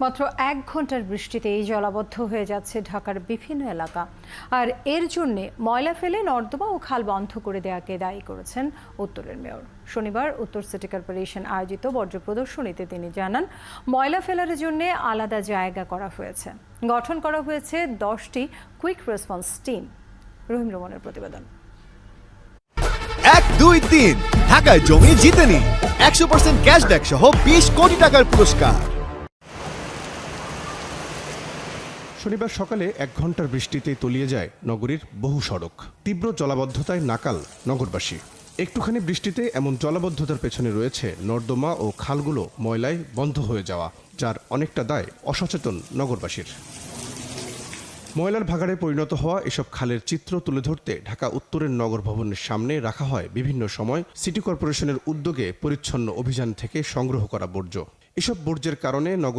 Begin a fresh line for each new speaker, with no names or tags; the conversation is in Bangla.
মাত্র ১ ঘন্টার বৃষ্টিতেই জলাবদ্ধ হয়ে যাচ্ছে ঢাকার বিভিন্ন এলাকা। আর এর জন্য ময়লা ফেলে নর্দমা ও খাল বন্ধ করে দেওয়াকে দায়ী করেছেন উত্তরের মেয়র। শনিবার উত্তর সিটি কর্পোরেশন আয়োজিত বর্জ্য প্রদর্শনীতে তিনি জানান, ময়লা ফেলার জন্য আলাদা জায়গা করা হয়েছে, গঠন করা হয়েছে 10টি কুইক রেসপন্স টিম। রহিম রোমনের প্রতিবেদন।
1, 2, 3 ঢাকায় জমি জিতে নিন 100% ক্যাশব্যাক সহ 20 কোটি টাকার পুরস্কার।
শনিবার সকালে 1 ঘন্টার বৃষ্টিতে তলিয়ে যায় নগরীর বহু সড়ক। তীব্র জলাবদ্ধতায় নাকাল নগরবাসী। একটুখানি বৃষ্টিতে এমন জলাবদ্ধতার পেছনে রয়েছে নর্দমা ও খালগুলো ময়লায় বন্ধ হয়ে যাওয়া, যার অনেকটা দায় অসচেতন নগরবাসীর। ময়লার ভাগাড়ে পরিণত হওয়া এসব খালের চিত্র তুলে ধরতে ঢাকা উত্তরের নগর ভবনের সামনে রাখা হয় বিভিন্ন সময় সিটি কর্পোরেশনের উদ্যোগে পরিচ্ছন্ন অভিযান থেকে সংগ্রহ করা বর্জ্য। এসব বর্জ্যের কারণে নগর